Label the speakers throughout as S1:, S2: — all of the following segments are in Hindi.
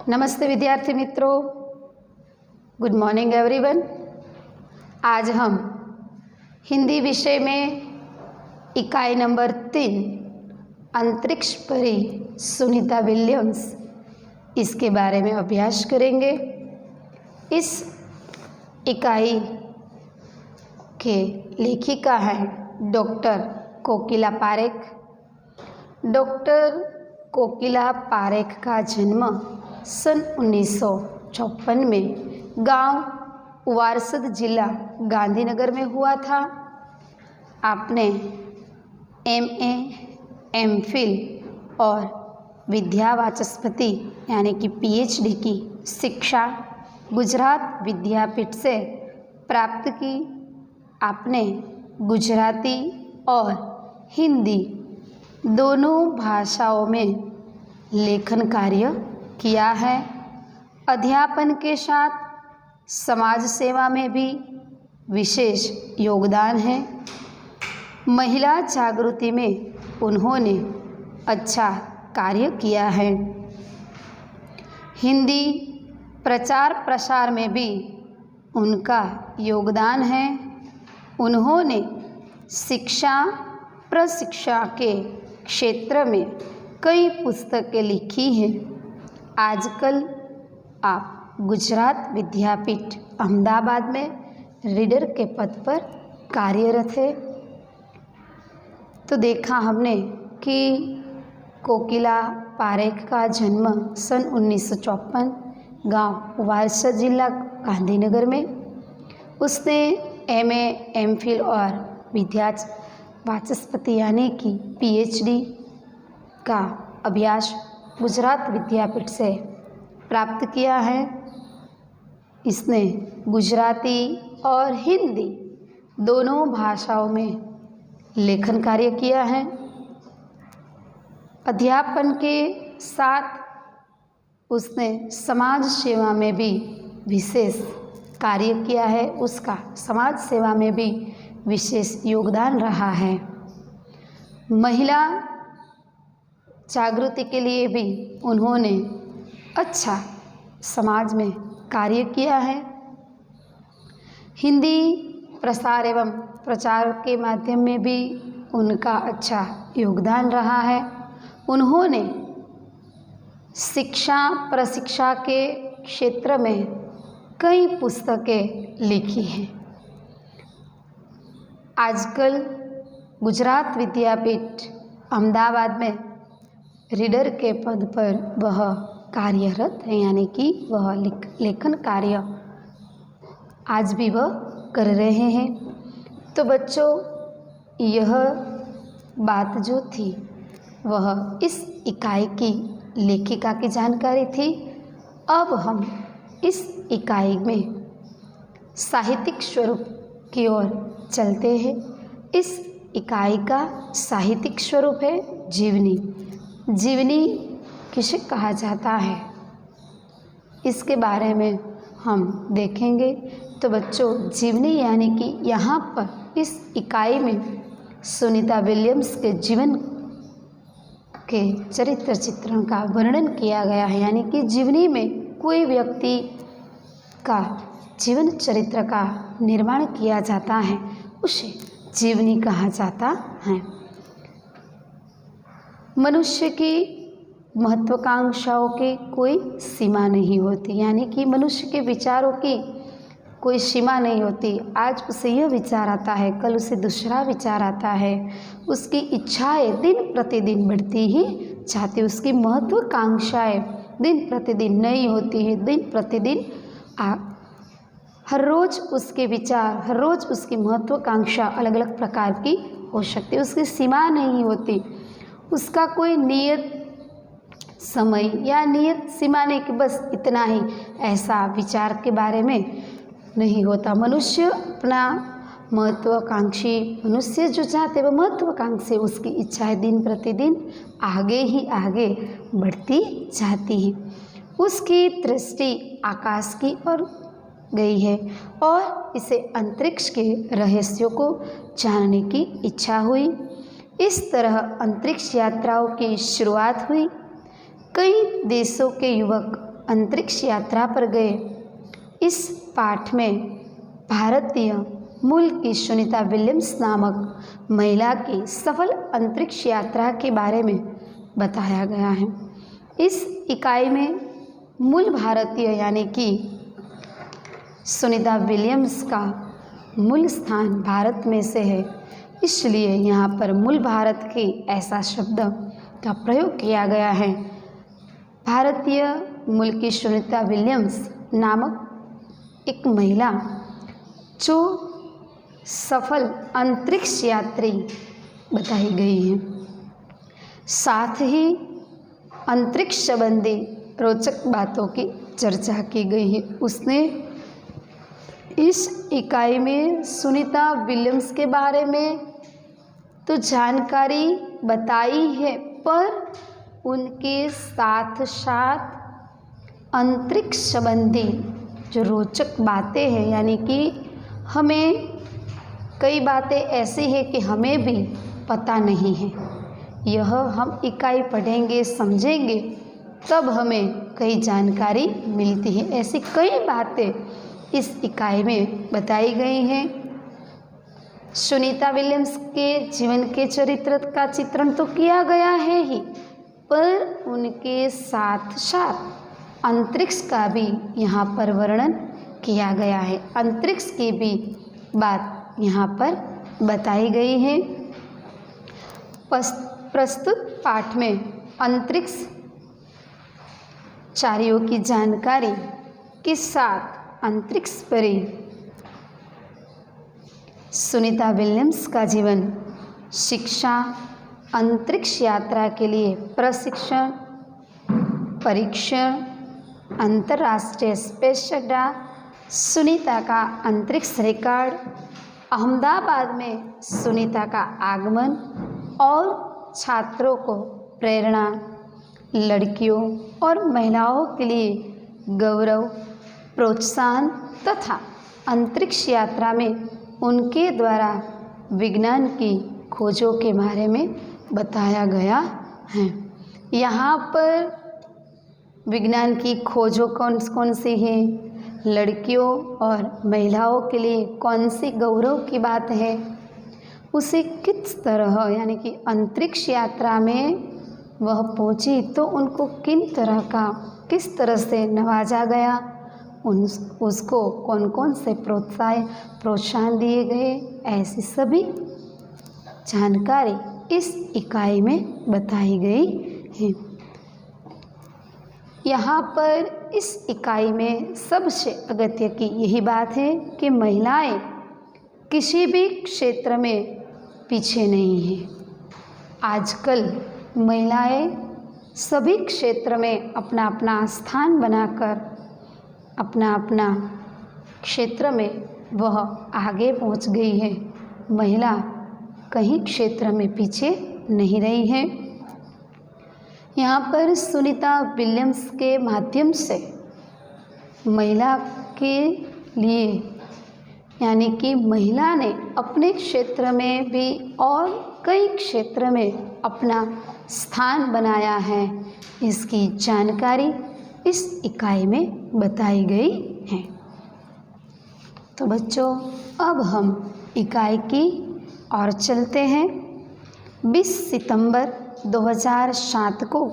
S1: नमस्ते विद्यार्थी मित्रों, गुड मॉर्निंग एवरीवन। आज हम हिंदी विषय में इकाई नंबर 3 अंतरिक्ष परी सुनीता विलियम्स इसके बारे में अभ्यास करेंगे। इस इकाई के लेखिका हैं डॉक्टर कोकिला पारेख। डॉक्टर कोकिला पारेख का जन्म सन 1954 में गांव वारसद जिला गांधीनगर में हुआ था। आपने MA, MPhil और विद्यावाचस्पति यानी कि PhD की शिक्षा गुजरात विद्यापीठ से प्राप्त की। आपने गुजराती और हिंदी दोनों भाषाओं में लेखन कार्य किया है। अध्यापन के साथ समाज सेवा में भी विशेष योगदान है। महिला जागृति में उन्होंने अच्छा कार्य किया है। हिंदी प्रचार प्रसार में भी उनका योगदान है। उन्होंने शिक्षा प्रशिक्षा के क्षेत्र में कई पुस्तकें लिखी हैं। आजकल आप गुजरात विद्यापीठ अहमदाबाद में रीडर के पद पर कार्यरत है। तो देखा हमने कि कोकिला पारेख का जन्म सन 1954 गांव वारसद जिला गांधीनगर में। उसने MA, MPhil और विद्यावाचस्पति यानी कि PhD का अभ्यास गुजरात विद्यापीठ से प्राप्त किया है। इसने गुजराती और हिंदी दोनों भाषाओं में लेखन कार्य किया है। अध्यापन के साथ उसने समाज सेवा में भी विशेष कार्य किया है। उसका समाज सेवा में भी विशेष योगदान रहा है। महिला जागृति के लिए भी उन्होंने अच्छा समाज में कार्य किया है। हिंदी प्रसार एवं प्रचार के माध्यम में भी उनका अच्छा योगदान रहा है। उन्होंने शिक्षा प्रशिक्षा के क्षेत्र में कई पुस्तकें लिखी हैं। आजकल गुजरात विद्यापीठ अहमदाबाद में रीडर के पद पर वह कार्यरत है, यानी कि वह लेखन कार्य आज भी वह कर रहे हैं। तो बच्चों, यह बात जो थी वह इस इकाई की लेखिका की जानकारी थी। अब हम इस इकाई में साहित्यिक स्वरूप की ओर चलते हैं। इस इकाई का साहित्यिक स्वरूप है जीवनी। जीवनी किसे कहा जाता है, इसके बारे में हम देखेंगे। तो बच्चों, जीवनी यानी कि यहाँ पर इस इकाई में सुनीता विलियम्स के जीवन के चरित्र चित्रण का वर्णन किया गया है। यानी कि जीवनी में कोई व्यक्ति का जीवन चरित्र का निर्माण किया जाता है, उसे जीवनी कहा जाता है। मनुष्य की महत्वाकांक्षाओं की कोई सीमा नहीं होती, यानी कि मनुष्य के विचारों की कोई सीमा नहीं होती। आज उसे यह विचार आता है, कल उसे दूसरा विचार आता है। उसकी इच्छाएं दिन प्रतिदिन बढ़ती ही जाती, उसकी महत्वाकांक्षाएं दिन प्रतिदिन नई होती है। दिन प्रतिदिन हर रोज़ उसके विचार, हर रोज़ उसकी महत्वाकांक्षा अलग अलग प्रकार की हो सकती है। उसकी सीमा नहीं होती। उसका कोई नियत समय या नियत सीमा नहीं कि बस इतना ही, ऐसा विचार के बारे में नहीं होता। मनुष्य अपना महत्वाकांक्षी, मनुष्य जो चाहते वह महत्वाकांक्षी, उसकी इच्छाएं दिन प्रतिदिन आगे ही आगे बढ़ती जाती है। उसकी दृष्टि आकाश की ओर गई है और इसे अंतरिक्ष के रहस्यों को जानने की इच्छा हुई। इस तरह अंतरिक्ष यात्राओं की शुरुआत हुई। कई देशों के युवक अंतरिक्ष यात्रा पर गए। इस पाठ में भारतीय मूल की सुनीता विलियम्स नामक महिला की सफल अंतरिक्ष यात्रा के बारे में बताया गया है। इस इकाई में मूल भारतीय यानी कि सुनीता विलियम्स का मूल स्थान भारत में से है, इसलिए यहाँ पर मूल भारत के ऐसा शब्द का प्रयोग किया गया है। भारतीय मूल की सुनीता विलियम्स नामक एक महिला जो सफल अंतरिक्ष यात्री बताई गई है। साथ ही अंतरिक्ष संबंधी रोचक बातों की चर्चा की गई है। उसने इस इकाई में सुनीता विलियम्स के बारे में तो जानकारी बताई है, पर उनके साथ साथ अंतरिक्ष संबंधी जो रोचक बातें हैं, यानी कि हमें कई बातें ऐसी हैं कि हमें भी पता नहीं है, यह हम इकाई पढ़ेंगे समझेंगे तब हमें कई जानकारी मिलती है। ऐसी कई बातें इस इकाई में बताई गई हैं। सुनीता विलियम्स के जीवन के चरित्र का चित्रण तो किया गया है ही, पर उनके साथ साथ अंतरिक्ष का भी यहाँ पर वर्णन किया गया है। अंतरिक्ष की भी बात यहाँ पर बताई गई है। प्रस्तुत पाठ में अंतरिक्ष चार्यों की जानकारी के साथ अंतरिक्ष परी सुनीता विलियम्स का जीवन, शिक्षा, अंतरिक्ष यात्रा के लिए प्रशिक्षण, परीक्षण, अंतर्राष्ट्रीय स्पेस अड्डा, सुनीता का अंतरिक्ष रिकॉर्ड, अहमदाबाद में सुनीता का आगमन और छात्रों को प्रेरणा, लड़कियों और महिलाओं के लिए गौरव, प्रोत्साहन तथा अंतरिक्ष यात्रा में उनके द्वारा विज्ञान की खोजों के बारे में बताया गया है। यहाँ पर विज्ञान की खोजों कौन कौन सी हैं, लड़कियों और महिलाओं के लिए कौन सी गौरव की बात है, उसे किस तरह यानी कि अंतरिक्ष यात्रा में वह पहुंची तो उनको किस तरह से नवाजा गया, उसको कौन कौन से प्रोत्साहन दिए गए, ऐसी सभी जानकारी इस इकाई में बताई गई है। यहाँ पर इस इकाई में सबसे अगत्य की यही बात है कि महिलाएं किसी भी क्षेत्र में पीछे नहीं हैं। आजकल महिलाएं सभी क्षेत्र में अपना अपना स्थान बनाकर अपना अपना क्षेत्र में वह आगे पहुंच गई है। महिला कहीं क्षेत्र में पीछे नहीं रही है। यहाँ पर सुनीता विलियम्स के माध्यम से महिला के लिए यानी कि महिला ने अपने क्षेत्र में भी और कई क्षेत्र में अपना स्थान बनाया है, इसकी जानकारी इस इकाई में बताई गई है। तो बच्चों, अब हम इकाई की ओर चलते हैं। 20 सितंबर 2007 को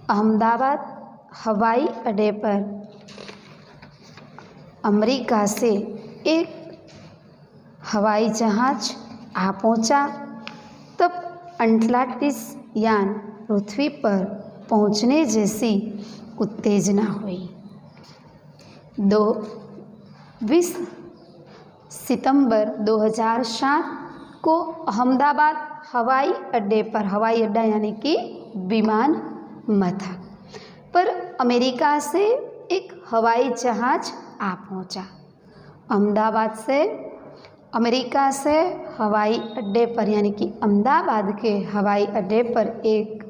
S1: अहमदाबाद हवाई अड्डे पर अमेरिका से एक हवाई जहाज़ आ पहुंचा। तब अटलांटिस यान पृथ्वी पर पहुंचने जैसी उत्तेजना हुई। 20 सितंबर 2007 को अहमदाबाद हवाई अड्डे पर, हवाई अड्डा यानी कि विमान मथक पर अमेरिका से एक हवाई जहाज़ आ पहुंचा। अहमदाबाद से अमेरिका से हवाई अड्डे पर यानी कि अहमदाबाद के हवाई अड्डे पर एक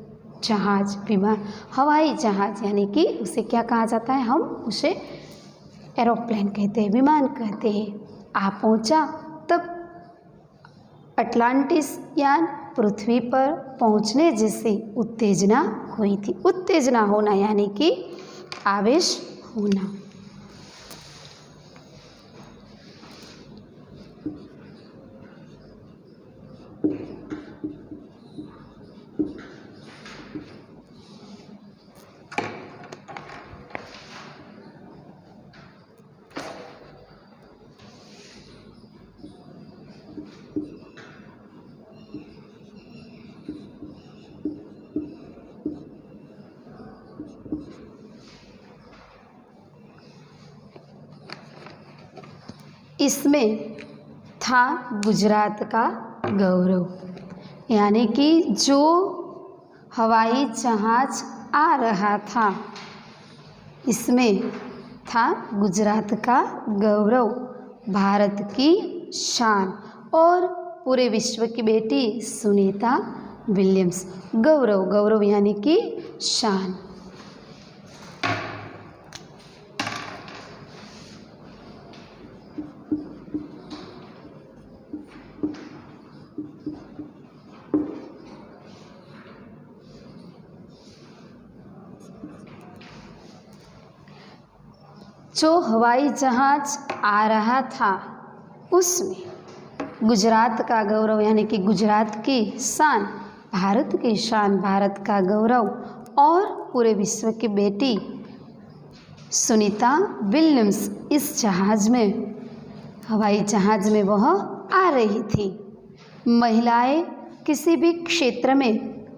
S1: जहाज़, विमान, हवाई जहाज़ यानी कि उसे क्या कहा जाता है, हम उसे एरोप्लेन कहते हैं, विमान कहते हैं, आ पहुंचा। तब अटलांटिस यान पृथ्वी पर पहुंचने जैसी उत्तेजना हुई थी। उत्तेजना होना यानी कि आवेश होना। इसमें था गुजरात का गौरव, यानी कि जो हवाई जहाज आ रहा था इसमें था गुजरात का गौरव, भारत की शान और पूरे विश्व की बेटी सुनीता विलियम्स। गौरव, गौरव यानी कि शान। जो हवाई जहाज आ रहा था उसमें गुजरात का गौरव यानी कि गुजरात की शान, भारत की शान, भारत का गौरव और पूरे विश्व की बेटी सुनीता विलियम्स इस जहाज में, हवाई जहाज में वह आ रही थी। महिलाएं किसी भी क्षेत्र में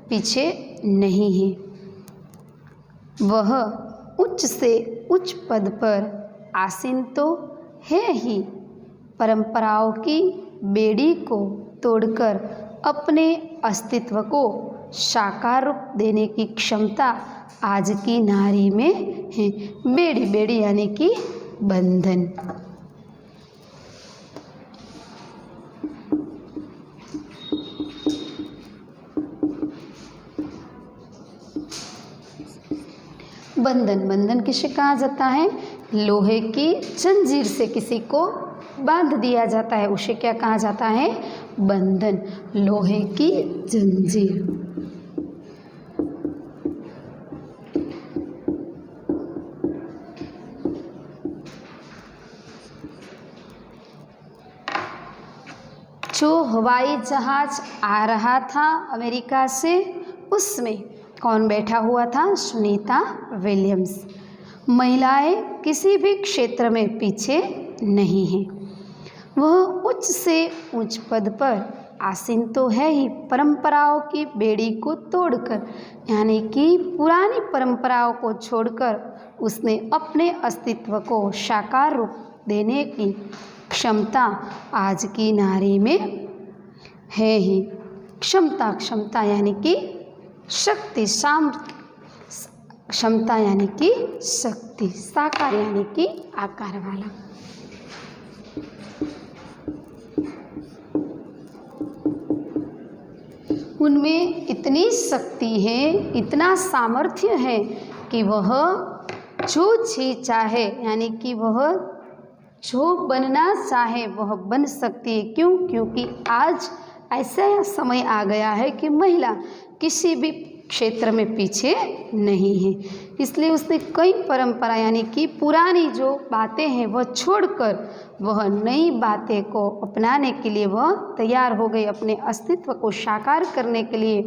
S1: पीछे नहीं हैं। वह उच्च से उच्च पद पर आसीन तो है ही, परंपराओं की बेड़ी को तोड़कर अपने अस्तित्व को साकार रूप देने की क्षमता आज की नारी में है। बेड़ी, बेड़ी यानी कि बंधन। बंधन, बंधन किसे कहा जाता है? लोहे की जंजीर से किसी को बांध दिया जाता है, उसे क्या कहा जाता है? बंधन, लोहे की जंजीर। जो हवाई जहाज आ रहा था अमेरिका से उसमें कौन बैठा हुआ था? सुनीता विलियम्स। महिलाएं किसी भी क्षेत्र में पीछे नहीं हैं। वह उच्च से उच्च पद पर आसीन तो है ही, परंपराओं की बेड़ी को तोड़कर यानी कि पुरानी परंपराओं को छोड़कर उसने अपने अस्तित्व को साकार रूप देने की क्षमता आज की नारी में है ही। क्षमता, क्षमता यानी कि शक्ति, क्षमता यानी कि शक्ति, साकार यानी कि आकार वाला। उनमें इतनी शक्ति है, इतना सामर्थ्य है कि वह जो चीज चाहे यानी कि वह जो बनना चाहे वह बन सकती है। क्यों? क्योंकि आज ऐसा समय आ गया है कि महिला किसी भी क्षेत्र में पीछे नहीं है। इसलिए उसने कई परंपरा यानी कि पुरानी जो बातें हैं वह छोड़कर वह नई बातें को अपनाने के लिए वह तैयार हो गई। अपने अस्तित्व को साकार करने के लिए,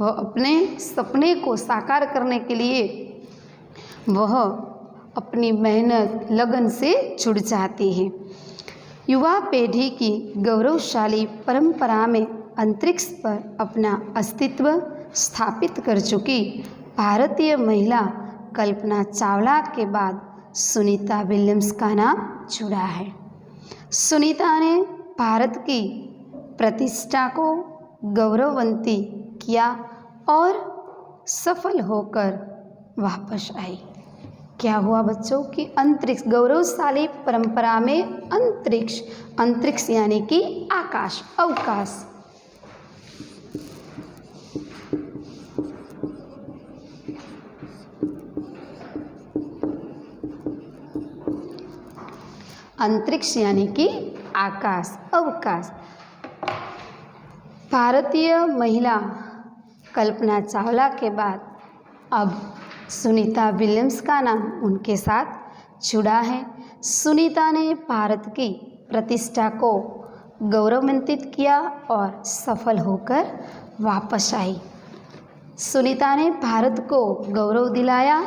S1: वह अपने सपने को साकार करने के लिए वह अपनी मेहनत लगन से जुड़ जाती है। युवा पीढ़ी की गौरवशाली परंपरा में अंतरिक्ष पर अपना अस्तित्व स्थापित कर चुकी भारतीय महिला कल्पना चावला के बाद सुनीता विलियम्स का नाम जुड़ा है। सुनीता ने भारत की प्रतिष्ठा को गौरववंती किया और सफल होकर वापस आई। क्या हुआ बच्चों कि अंतरिक्ष, गौरवशाली परंपरा में अंतरिक्ष, अंतरिक्ष यानी कि आकाश, अवकाश। अंतरिक्ष यानी कि आकाश, अवकाश। भारतीय महिला कल्पना चावला के बाद अब सुनीता विलियम्स का नाम उनके साथ जुड़ा है। सुनीता ने भारत की प्रतिष्ठा को गौरवान्वित किया और सफल होकर वापस आई। सुनीता ने भारत को गौरव दिलाया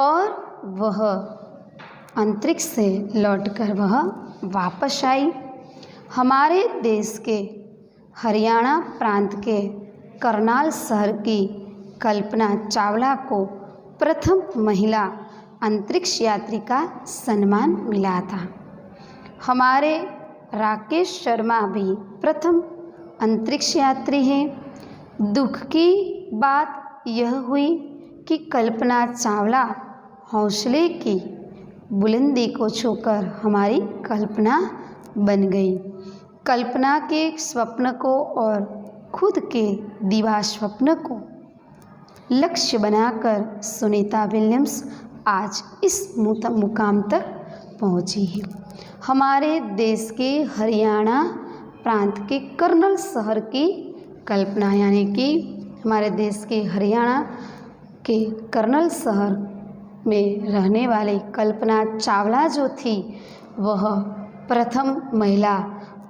S1: और वह अंतरिक्ष से लौटकर वह वापस आई। हमारे देश के हरियाणा प्रांत के करनाल शहर की कल्पना चावला को प्रथम महिला अंतरिक्ष यात्री का सम्मान मिला था। हमारे राकेश शर्मा भी प्रथम अंतरिक्ष यात्री हैं। दुख की बात यह हुई कि कल्पना चावला हौसले की बुलंदी को छूकर हमारी कल्पना बन गई। कल्पना के स्वप्न को और खुद के दिवा स्वप्न को लक्ष्य बनाकर सुनीता विलियम्स आज इस मुकाम तक पहुंची है। हमारे देश के हरियाणा प्रांत के करनाल शहर की कल्पना, यानी कि हमारे देश के हरियाणा के करनाल शहर में रहने वाली कल्पना चावला जो थी, वह प्रथम महिला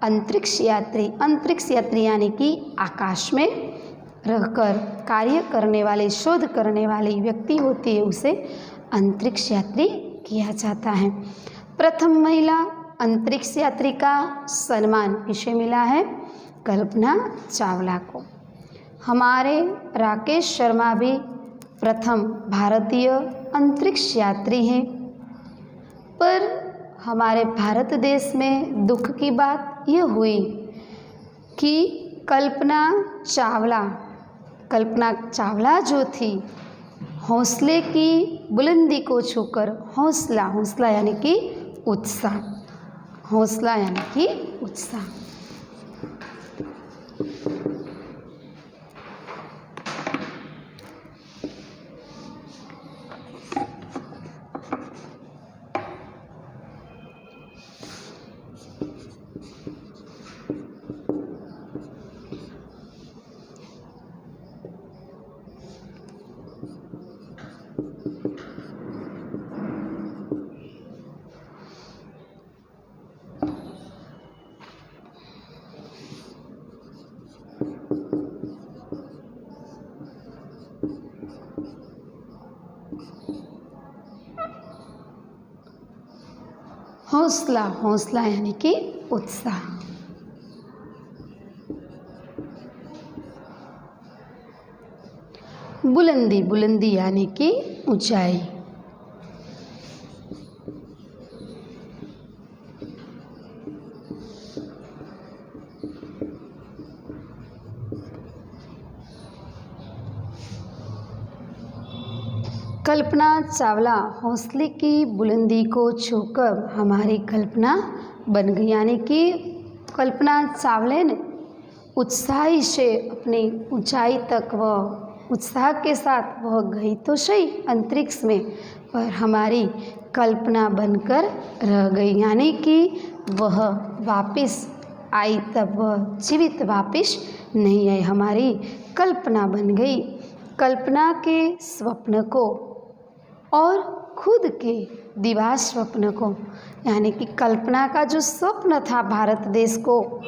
S1: अंतरिक्ष यात्री यानी कि आकाश में रहकर कार्य करने वाले, शोध करने वाली व्यक्ति होती है, उसे अंतरिक्ष यात्री किया जाता है। प्रथम महिला अंतरिक्ष यात्री का सम्मान किसे मिला है? कल्पना चावला को। हमारे राकेश शर्मा भी प्रथम भारतीय अंतरिक्ष यात्री हैं। पर हमारे भारत देश में दुख की बात यह हुई कि कल्पना चावला जो थी, हौसले की बुलंदी को छूकर हौसला यानी कि उत्साह, हौसला यानी कि उत्साह। हौसला यानी कि उत्साह। बुलंदी यानी कि ऊंचाई। कल्पना चावला हौसले की बुलंदी को छूकर हमारी कल्पना बन गई, यानी कि कल्पना चावला ने उत्साही से अपनी ऊंचाई तक वह उत्साह के साथ वह गई तो सही अंतरिक्ष में, पर हमारी कल्पना बनकर रह गई, यानी कि वह वापस आई तब वह जीवित वापस नहीं आई, हमारी कल्पना बन गई। कल्पना के स्वप्न को और खुद के दिवा स्वप्न को, यानी कि कल्पना का जो स्वप्न था भारत देश को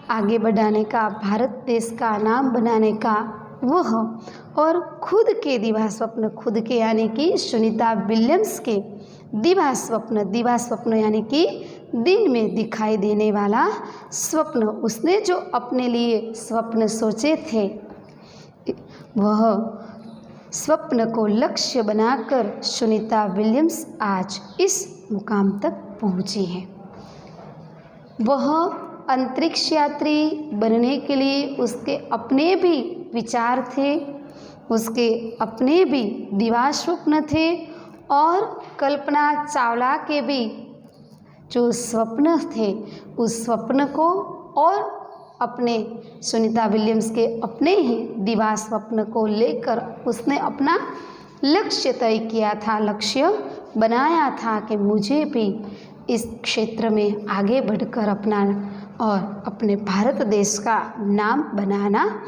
S1: आगे बढ़ाने का, भारत देश का नाम बनाने का, वह और खुद के दिवा स्वप्न, खुद के यानी कि सुनीता विलियम्स के दिवा स्वप्न यानी कि दिन में दिखाई देने वाला स्वप्न, उसने जो अपने लिए स्वप्न सोचे थे, वह स्वप्न को लक्ष्य बनाकर सुनीता विलियम्स आज इस मुकाम तक पहुंची है। वह अंतरिक्ष यात्री बनने के लिए उसके अपने भी विचार थे, उसके अपने भी दिवा स्वप्न थे, और कल्पना चावला के भी जो स्वप्न थे, उस स्वप्न को और अपने सुनीता विलियम्स के अपने ही दिवा स्वप्न को लेकर उसने अपना लक्ष्य तय किया था, लक्ष्य बनाया था कि मुझे भी इस क्षेत्र में आगे बढ़कर अपना और अपने भारत देश का नाम बनाना।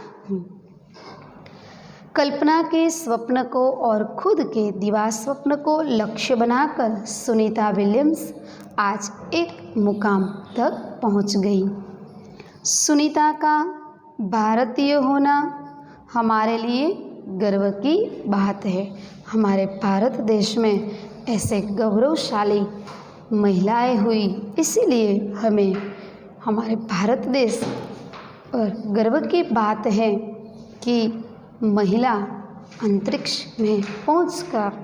S1: कल्पना के स्वप्न को और खुद के दिवास स्वप्न को लक्ष्य बनाकर सुनीता विलियम्स आज एक मुकाम तक पहुंच गई। सुनीता का भारतीय होना हमारे लिए गर्व की बात है। हमारे भारत देश में ऐसे गौरवशाली महिलाएं हुई, इसीलिए हमें हमारे भारत देश पर गर्व की बात है कि महिला अंतरिक्ष में पहुंचकर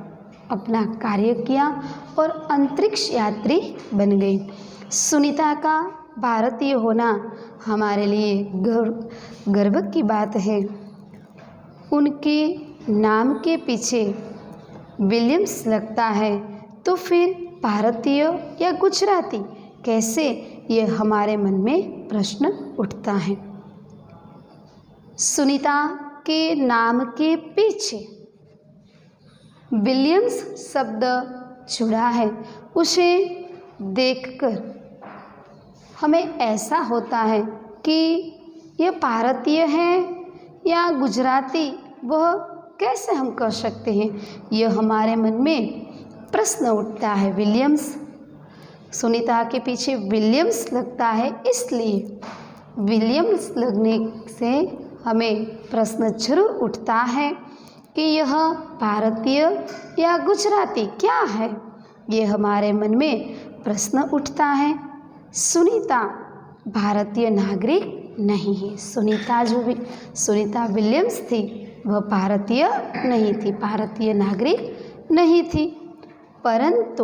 S1: अपना कार्य किया और अंतरिक्ष यात्री बन गई। सुनीता का भारतीय होना हमारे लिए गर्व की बात है। उनके नाम के पीछे विलियम्स लगता है, तो फिर भारतीय या गुजराती कैसे, ये हमारे मन में प्रश्न उठता है। सुनीता के नाम के पीछे विलियम्स शब्द जुड़ा है। उसे देखकर हमें ऐसा होता है कि यह भारतीय है या गुजराती, वह कैसे हम कह सकते हैं, यह हमारे मन में प्रश्न उठता है। विलियम्स, सुनीता के पीछे विलियम्स लगता है, इसलिए विलियम्स लगने से हमें प्रश्न जरूर उठता है कि यह भारतीय या गुजराती क्या है, ये हमारे मन में प्रश्न उठता है। सुनीता भारतीय नागरिक नहीं है। सुनीता विलियम्स थी, वह भारतीय नहीं थी, भारतीय नागरिक नहीं थी, परंतु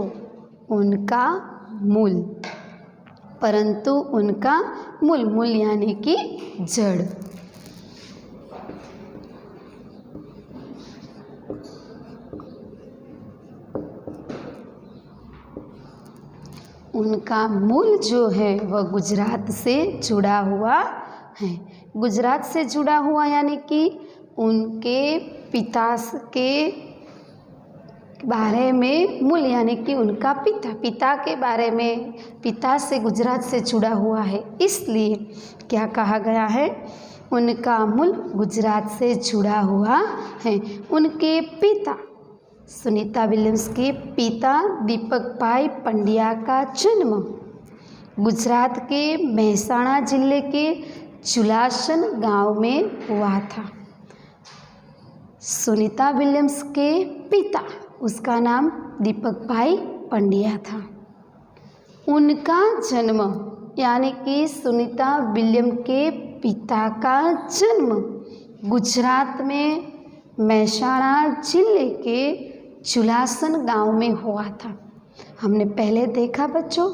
S1: उनका मूल यानी कि जड़। उनका मूल जो है वह गुजरात से जुड़ा हुआ है। गुजरात से जुड़ा हुआ यानी कि उनके पिता के बारे में मूल यानी कि उनका पिता के बारे में, पिता से गुजरात से जुड़ा हुआ है, इसलिए क्या कहा गया है, उनका मूल गुजरात से जुड़ा हुआ है। उनके पिता सुनीता विलियम्स के पिता दीपक भाई पंड्या का जन्म गुजरात के मेहसाणा जिले के चुलासन गांव में हुआ था। सुनीता विलियम्स के पिता, उसका नाम दीपक भाई पंड्या था। उनका जन्म यानी कि सुनीता विलियम के पिता का जन्म गुजरात में मेहसाणा जिले के चुलासन गांव में हुआ था। हमने पहले देखा बच्चों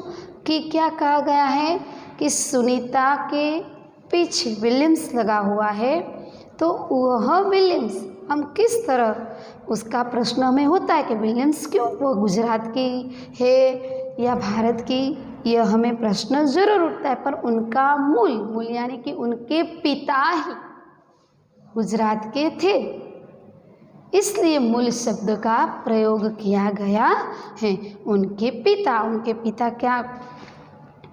S1: कि क्या कहा गया है कि सुनीता के पीछे विलियम्स लगा हुआ है, तो वह विलियम्स हम किस तरह, उसका प्रश्न हमें होता है कि विलियम्स क्यों, वो गुजरात की है या भारत की, यह हमें प्रश्न जरूर उठता है। पर उनका मूल यानी कि उनके पिता ही गुजरात के थे, इसलिए मूल शब्द का प्रयोग किया गया है। उनके पिता क्या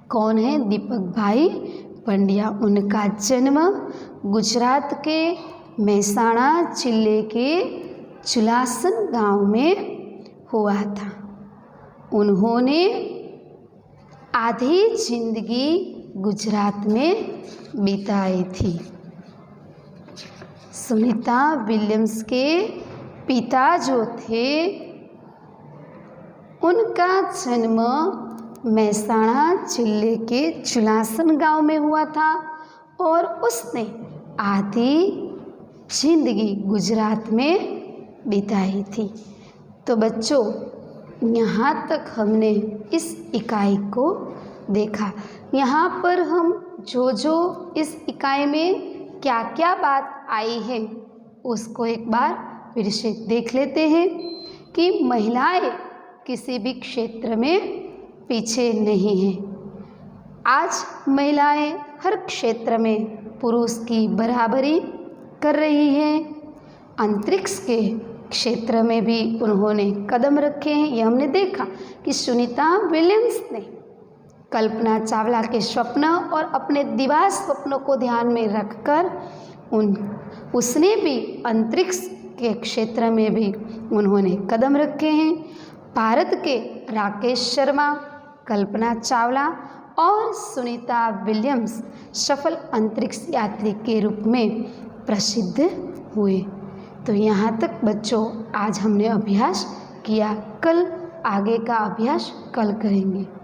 S1: कौन है, दीपक भाई पंड्या। उनका जन्म गुजरात के मेहसाणा जिले के चुलासन गांव में हुआ था। उन्होंने आधी जिंदगी गुजरात में बिताई थी। सुनीता विलियम्स के पिता जो थे, उनका जन्म मेहसाणा जिले के चुलासन गांव में हुआ था और उसने आधी जिंदगी गुजरात में बिताई थी। तो बच्चों, यहाँ तक हमने इस इकाई को देखा। यहाँ पर हम जो इस इकाई में क्या क्या बात आई है उसको एक बार फिर से देख लेते हैं कि महिलाएं किसी भी क्षेत्र में पीछे नहीं हैं। आज महिलाएं हर क्षेत्र में पुरुष की बराबरी कर रही हैं। अंतरिक्ष के क्षेत्र में भी उन्होंने कदम रखे हैं। यह हमने देखा कि सुनीता विलियम्स ने कल्पना चावला के स्वप्न और अपने दिवास स्वप्नों को ध्यान में रखकर उसने भी अंतरिक्ष के क्षेत्र में भी उन्होंने कदम रखे हैं। भारत के राकेश शर्मा, कल्पना चावला और सुनीता विलियम्स सफल अंतरिक्ष यात्री के रूप में प्रसिद्ध हुए। तो यहाँ तक बच्चों आज हमने अभ्यास किया। कल आगे का अभ्यास कल करेंगे।